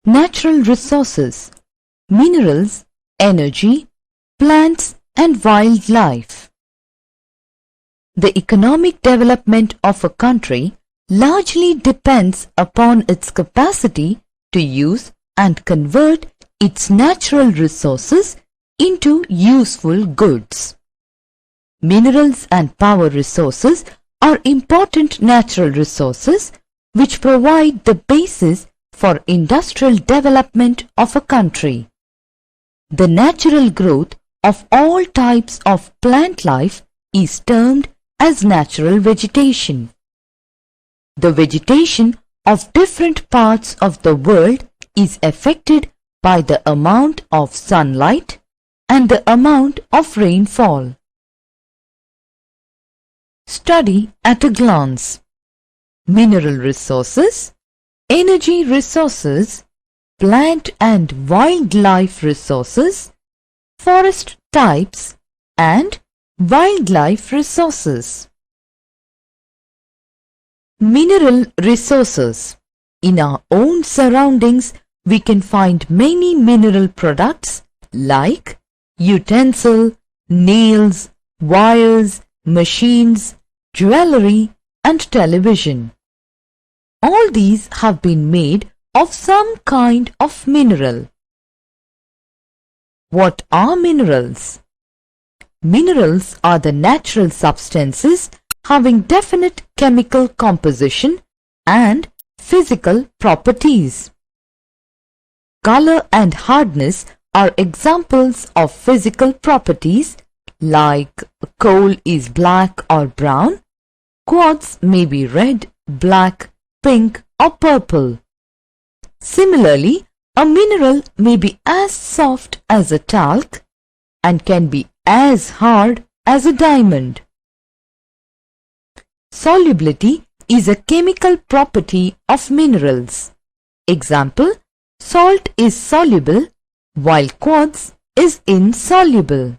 natural resources, minerals, energy, plants and wildlife. The economic development of a country largely depends upon its capacity to use and convert its natural resources into useful goods. Minerals and power resources are important natural resources which provide the basis for industrial development of a country. The natural growth of all types of plant life is termed as natural vegetation. The vegetation of different parts of the world is affected by the amount of sunlight and the amount of rainfall. Study at a glance: mineral resources, energy resources, plant and wildlife resources, forest types and wildlife resources. Mineral resources. In our own surroundings, we can find many mineral products like utensil, nails, wires, machines, jewelry and television. All these have been made of some kind of mineral. What are minerals? Minerals are the natural substances having definite chemical composition and physical properties. Color and hardness are examples of physical properties like coal is black or brown, quartz may be red, black, pink or purple. Similarly, a mineral may be as soft as a talc and can be as hard as a diamond. Solubility is a chemical property of minerals. Example, salt is soluble while quartz is insoluble.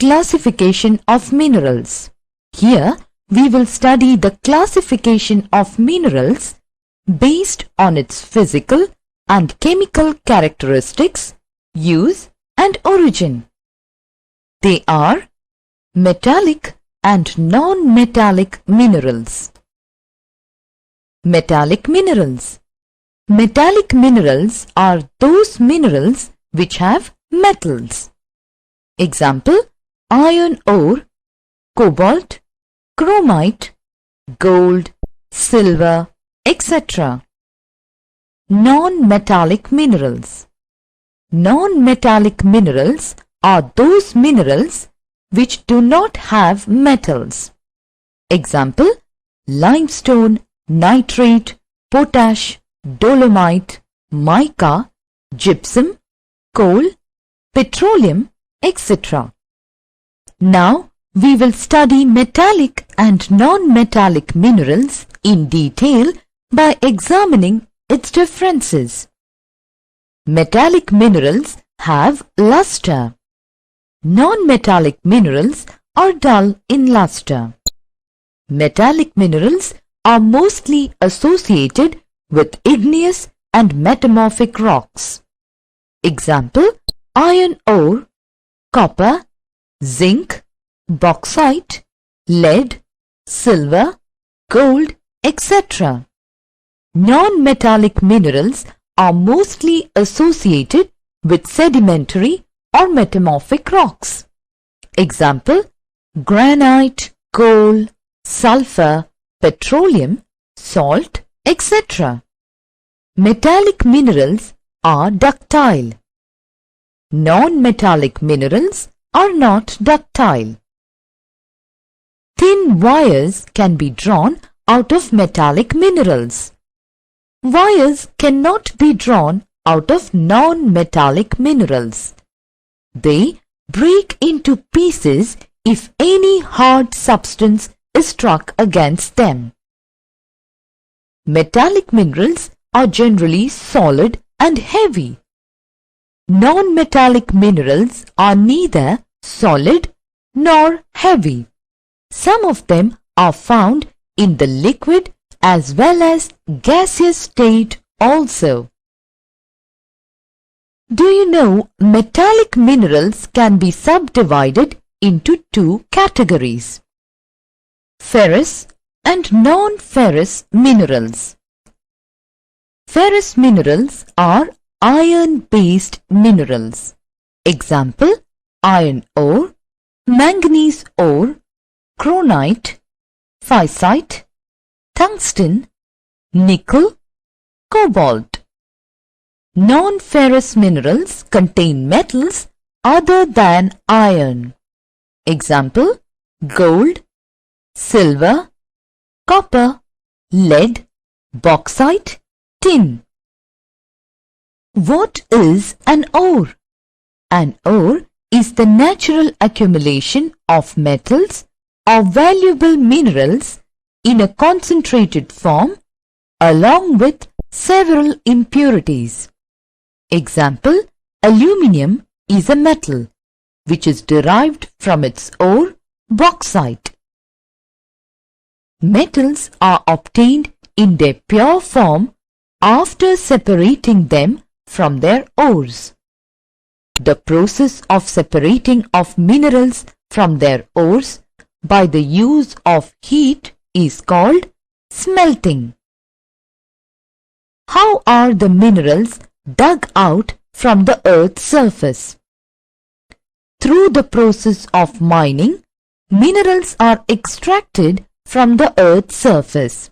Classification of minerals. Here we will study the classification of minerals based on its physical and chemical characteristics, use and origin. They are metallic and non-metallic minerals. Metallic minerals. Metallic minerals are those minerals which have metals. Example, iron ore, cobalt, chromite, gold, silver, etc. Non-metallic minerals. Non-metallic minerals are those minerals which do not have metals. Example, limestone, nitrate, potash, dolomite, mica, gypsum, coal, petroleum, etc. Now we will study metallic and non-metallic minerals in detail by examining its differences. Metallic minerals have luster. Non-metallic minerals are dull in luster. Metallic minerals are mostly associated with igneous and metamorphic rocks. Example, iron ore, copper, zinc, bauxite, lead, silver, gold, etc. Non-metallic minerals are mostly associated with sedimentary or metamorphic rocks. Example, granite, coal, sulfur, petroleum, salt, etc. Metallic minerals are ductile. Non-metallic minerals are not ductile. Thin wires can be drawn out of metallic minerals. Wires cannot be drawn out of non-metallic minerals. They break into pieces if any hard substance is struck against them. Metallic minerals are generally solid and heavy. Non-metallic minerals are neither solid nor heavy. Some of them are found in the liquid as well as gaseous state also. Do you know metallic minerals can be subdivided into two categories: ferrous and non-ferrous minerals. Ferrous minerals are iron-based minerals. Example: iron ore, manganese ore, kronite, physite, tungsten, nickel, cobalt. Non-ferrous minerals contain metals other than iron. Example: gold, silver, copper, lead, bauxite, tin. What is an ore? An ore is the natural accumulation of metals or valuable minerals in a concentrated form along with several impurities. Example: aluminium is a metal which is derived from its ore, bauxite. Metals are obtained in their pure form after separating them from their ores. The process of separating of minerals from their ores by the use of heat is called smelting. How are the minerals dug out from the earth's surface? Through the process of mining, minerals are extracted from the earth's surface.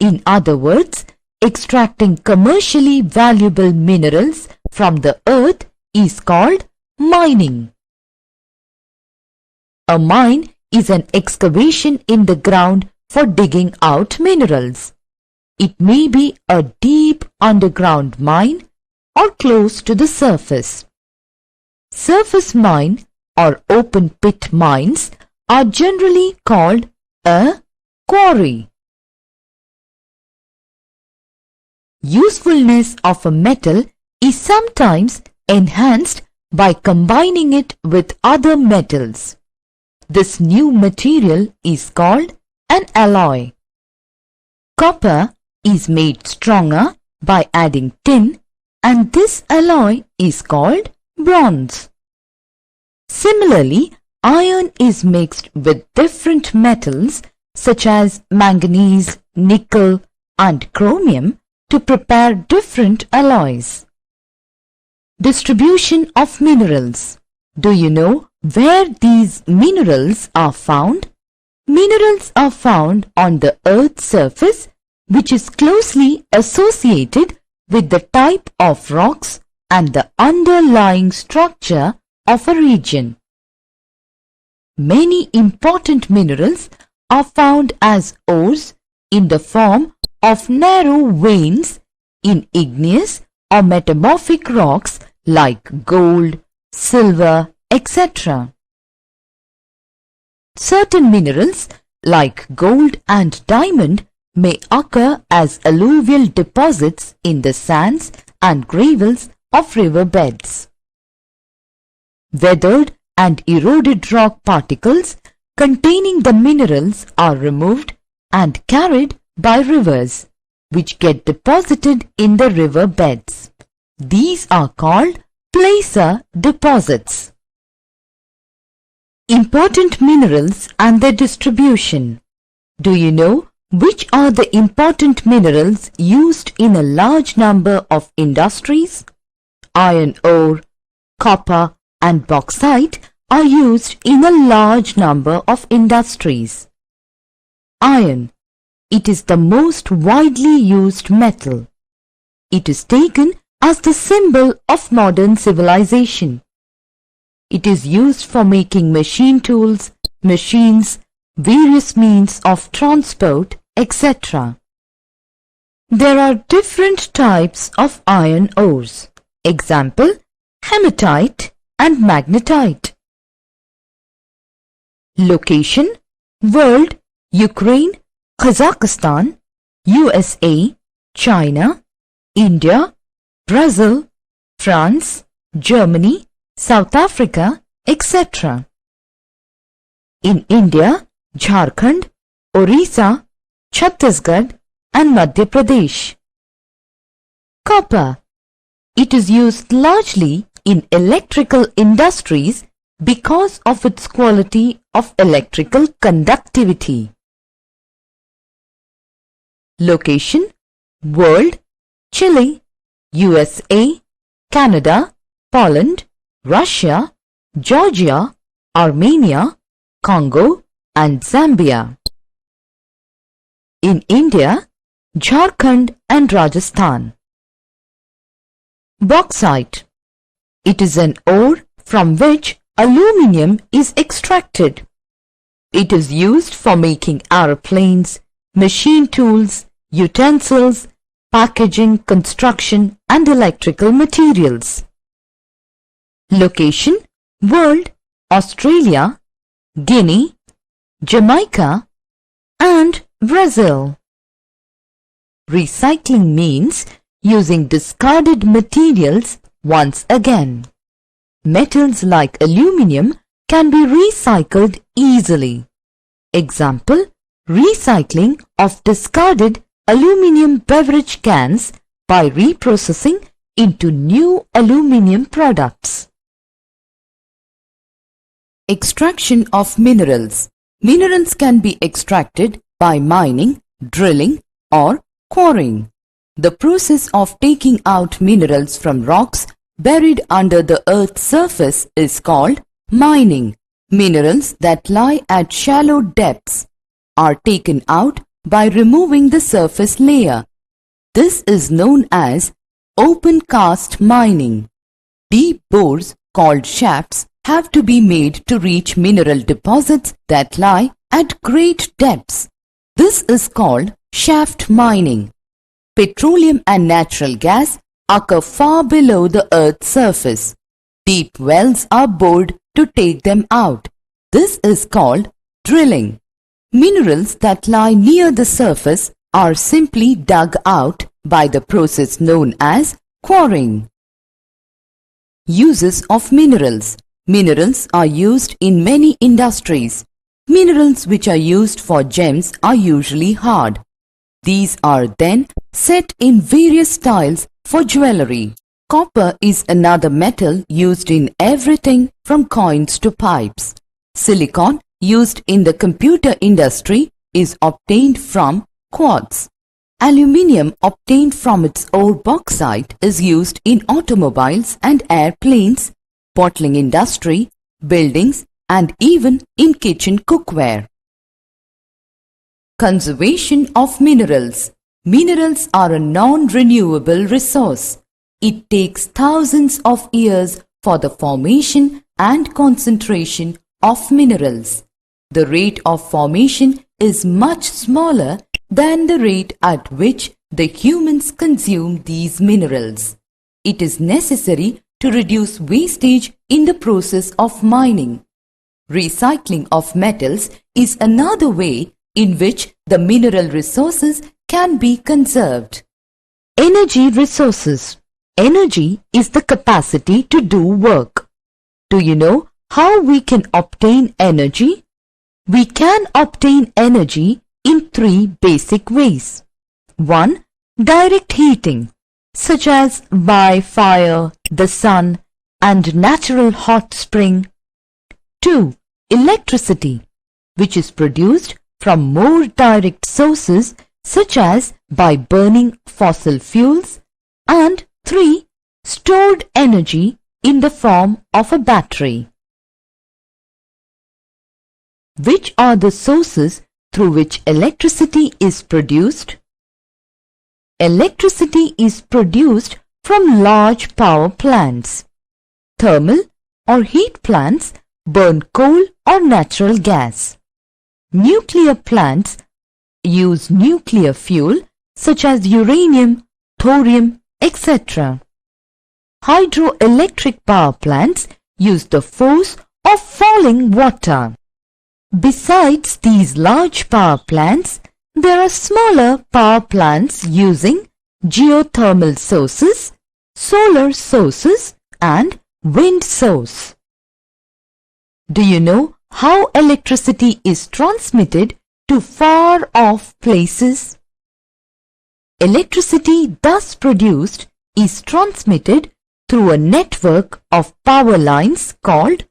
In other words, extracting commercially valuable minerals from the earth is called mining. A mine is an excavation in the ground for digging out minerals. It may be a deep underground mine or close to the surface. Surface mine or open pit mines are generally called a quarry. Usefulness of a metal is sometimes enhanced by combining it with other metals. This new material is called an alloy. Copper is made stronger by adding tin, and this alloy is called bronze. Similarly, iron is mixed with different metals such as manganese, nickel, and chromium to prepare different alloys. Distribution of minerals. Do you know where these minerals are found? Minerals are found on the earth's surface, which is closely associated with the type of rocks and the underlying structure of a region. Many important minerals are found as ores in the form of narrow veins in igneous or metamorphic rocks like gold, silver, etc. Certain minerals like gold and diamond may occur as alluvial deposits in the sands and gravels of river beds. Weathered and eroded rock particles containing the minerals are removed and carried by rivers, which get deposited in the river beds. These are called placer deposits. Important minerals and their distribution. Do you know which are the important minerals used in a large number of industries? Iron ore, copper, and bauxite are used in a large number of industries. Iron. It is the most widely used metal. It is taken as the symbol of modern civilization. It is used for making machine tools, machines, various means of transport, etc. There are different types of iron ores. Example: hematite and magnetite. Location: World, Ukraine, Kazakhstan, USA, China, India, Brazil, France, Germany, South Africa, etc. In India, Jharkhand, Orissa, Chhattisgarh, and Madhya Pradesh. Copper. It is used largely in electrical industries because of its quality of electrical conductivity. Location: World: Chile, USA, Canada, Poland, Russia, Georgia, Armenia, Congo, and Zambia. In India, Jharkhand and Rajasthan. Bauxite. It is an ore from which aluminium is extracted. It is used for making aeroplanes, machine tools, utensils, packaging, construction, and electrical materials. Location: World: Australia, Guinea, Jamaica, and Brazil. Recycling means using discarded materials once again. Metals like aluminium can be recycled easily. Example: recycling of discarded aluminium beverage cans by reprocessing into new aluminium products. Extraction of minerals. Minerals can be extracted by mining, drilling, or quarrying. The process of taking out minerals from rocks buried under the earth's surface is called mining. Minerals that lie at shallow depths are taken out by removing the surface layer. This is known as open cast mining. Deep bores called shafts have to be made to reach mineral deposits that lie at great depths. This is called shaft mining. Petroleum and natural gas occur far below the earth's surface. Deep wells are bored to take them out. This is called drilling. Minerals that lie near the surface are simply dug out by the process known as quarrying. Uses of minerals. Minerals are used in many industries. Minerals which are used for gems are usually hard. These are then set in various styles for jewelry. Copper is another metal used in everything from coins to pipes. Silicon used in the computer industry is obtained from quartz. Aluminium obtained from its ore bauxite is used in automobiles and airplanes, bottling industry, buildings, and even in kitchen cookware. Conservation of minerals. Minerals are a non-renewable resource. It takes thousands of years for the formation and concentration of minerals. The rate of formation is much smaller than the rate at which the humans consume these minerals. It is necessary to reduce wastage in the process of mining. Recycling of metals is another way in which the mineral resources can be conserved. Energy resources. Energy is the capacity to do work. Do you know how we can obtain energy? We can obtain energy in three basic ways. 1. Direct heating, such as by fire, the sun, and natural hot spring. 2. Electricity, which is produced from more direct sources such as by burning fossil fuels. And 3. Stored energy in the form of a battery. Which are the sources through which electricity is produced? Electricity is produced from large power plants. Thermal or heat plants burn coal or natural gas. Nuclear plants use nuclear fuel such as uranium, thorium, etc. Hydroelectric power plants use the force of falling water. Besides these large power plants, there are smaller power plants using geothermal sources, solar sources, and wind source. Do you know how electricity is transmitted to far-off places? Electricity thus produced is transmitted through a network of power lines called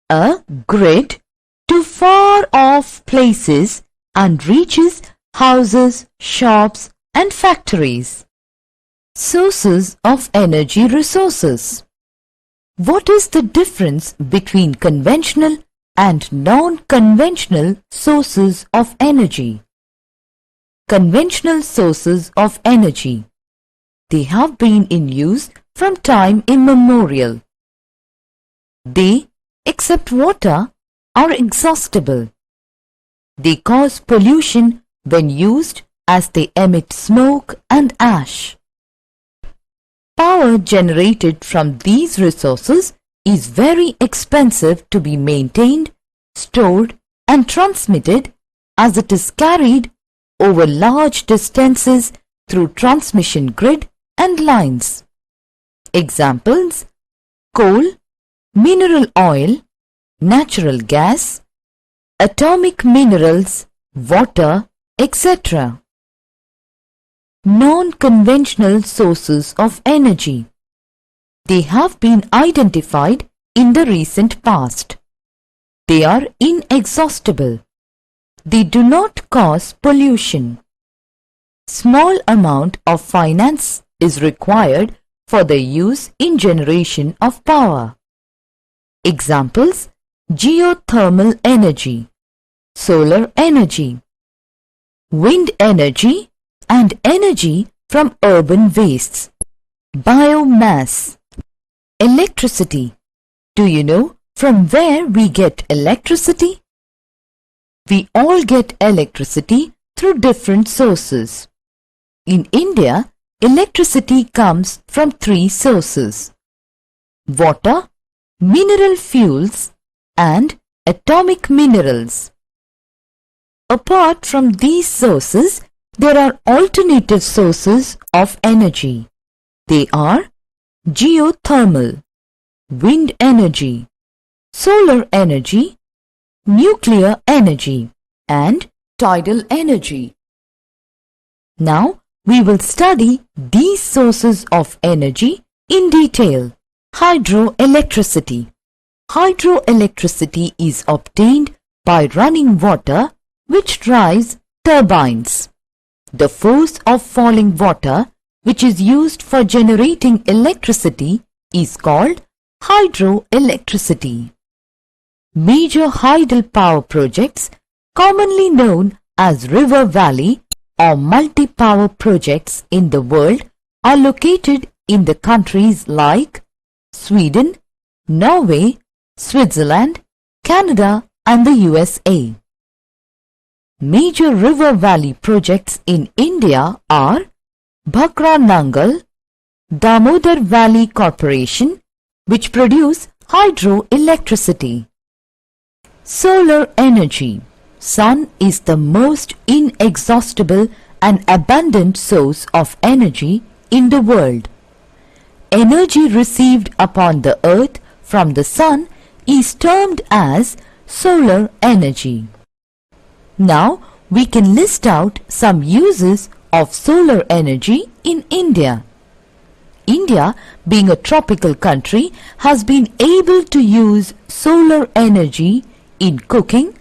a grid to far-off places and reaches houses, shops and factories. Sources of energy resources. What is the difference between conventional and non-conventional sources of energy? Conventional sources of energy. They have been in use from time immemorial. They, except water, are exhaustible. They cause pollution when used as they emit smoke and ash. Power generated from these resources is very expensive to be maintained, stored and transmitted as it is carried over large distances through transmission grid and lines. Examples: coal, mineral oil, natural gas, atomic minerals, water, etc. Non-conventional sources of energy. They have been identified in the recent past. They are inexhaustible. They do not cause pollution. Small amount of finance is required for their use in generation of power. Examples: geothermal energy, solar energy, wind energy and energy from urban wastes. Biomass. Electricity. Do you know from where we get electricity? We all get electricity through different sources. In India, electricity comes from 3 sources: water, mineral fuels and atomic minerals. Apart from these sources, there are alternative sources of energy. They are geothermal, wind energy, solar energy, nuclear energy, and tidal energy. Now, we will study these sources of energy in detail. Hydroelectricity. Hydroelectricity is obtained by running water which drives turbines. The force of falling water, which is used for generating electricity, is called hydroelectricity. Major hydel power projects, commonly known as river valley or multi-power projects in the world, are located in the countries like Sweden, Norway, Switzerland, Canada and the USA. Major river valley projects in India are Bhakra Nangal, Damodar Valley Corporation, which produce hydroelectricity. Solar energy. Sun is the most inexhaustible and abundant source of energy in the world. Energy received upon the earth from the sun is termed as solar energy. Now, we can list out some uses of solar energy in India. India, being a tropical country, has been able to use solar energy in cooking,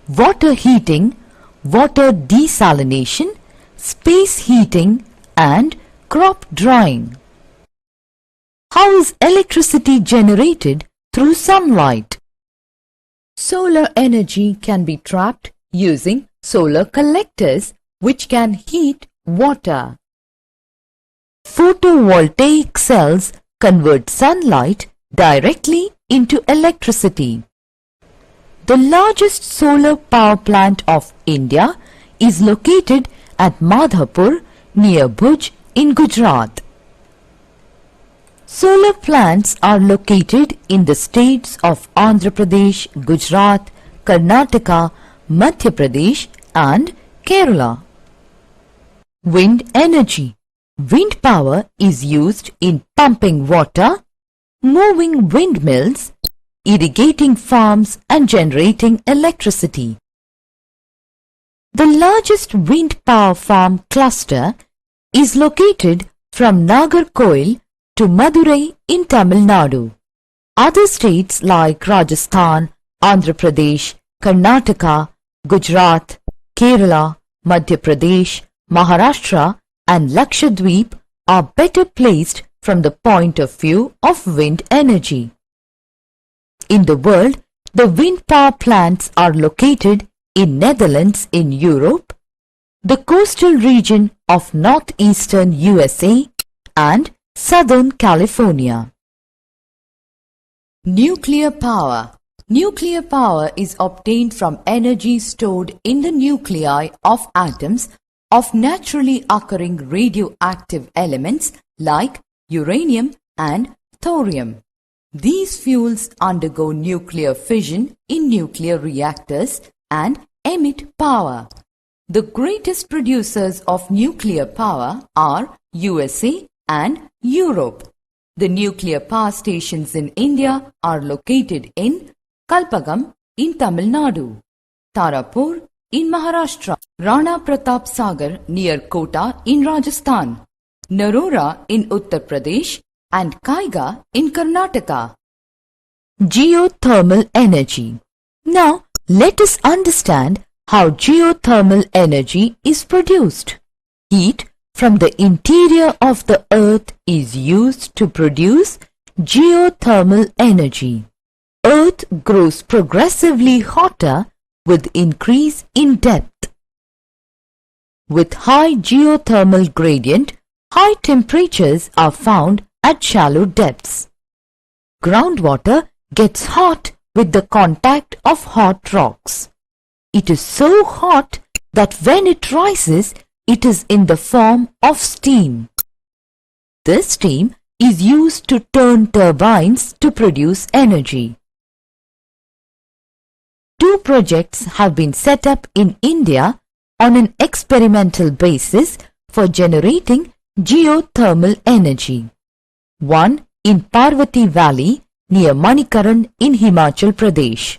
water heating, water desalination, space heating and crop drying. How is electricity generated through sunlight? Solar energy can be trapped using solar collectors which can heat water. Photovoltaic cells convert sunlight directly into electricity. The largest solar power plant of India is located at Madhapur near Bhuj in Gujarat. Solar plants are located in the states of Andhra Pradesh, Gujarat, Karnataka, Madhya Pradesh and Kerala. Wind energy. Wind power is used in pumping water, moving windmills, irrigating farms and generating electricity. The largest wind power farm cluster is located from Nagercoil to Madurai in Tamil Nadu. Other states like Rajasthan, Andhra Pradesh, Karnataka, Gujarat, Kerala, Madhya Pradesh, Maharashtra and Lakshadweep are better placed from the point of view of wind energy. In the world, the wind power plants are located in Netherlands in Europe, the coastal region of northeastern USA and Southern California. Nuclear power. Nuclear power is obtained from energy stored in the nuclei of atoms of naturally occurring radioactive elements like uranium and thorium. These fuels undergo nuclear fission in nuclear reactors and emit power. The greatest producers of nuclear power are USA and Europe. The nuclear power stations in India are located in Kalpagam in Tamil Nadu, Tarapur in Maharashtra, Rana Pratap Sagar near Kota in Rajasthan, Narora in Uttar Pradesh and Kaiga in Karnataka. Geothermal energy. Now let us understand how geothermal energy is produced. Heat from the interior of the earth is used to produce geothermal energy. Earth grows progressively hotter with increase in depth. With high geothermal gradient, high temperatures are found at shallow depths. Groundwater gets hot with the contact of hot rocks. It is so hot that when it rises, it is in the form of steam. This steam is used to turn turbines to produce energy. Two projects have been set up in India on an experimental basis for generating geothermal energy. One in Parvati Valley near Manikaran in Himachal Pradesh.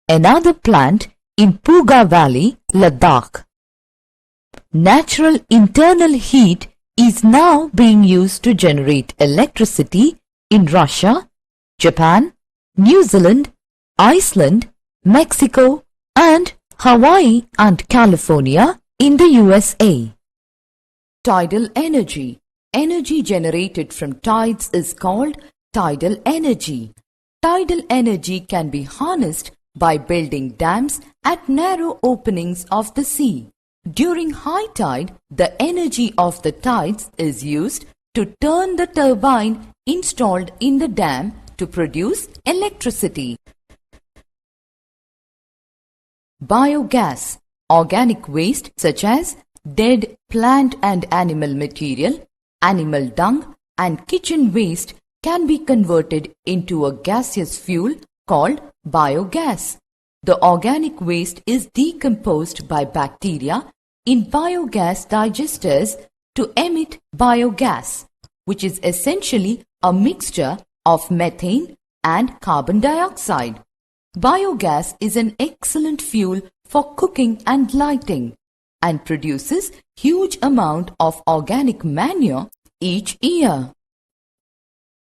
Another plant in Puga Valley, Ladakh. Natural internal heat is now being used to generate electricity in Russia, Japan, New Zealand, Iceland, Mexico and Hawaii and California in the USA. Tidal energy. Energy generated from tides is called tidal energy. Tidal energy can be harnessed by building dams at narrow openings of the sea. During high tide, the energy of the tides is used to turn the turbine installed in the dam to produce electricity. Biogas. Organic waste such as dead plant and animal material, animal dung and kitchen waste can be converted into a gaseous fuel called biogas. The organic waste is decomposed by bacteria in biogas digesters to emit biogas, which is essentially a mixture of methane and carbon dioxide. Biogas is an excellent fuel for cooking and lighting and produces huge amount of organic manure each year.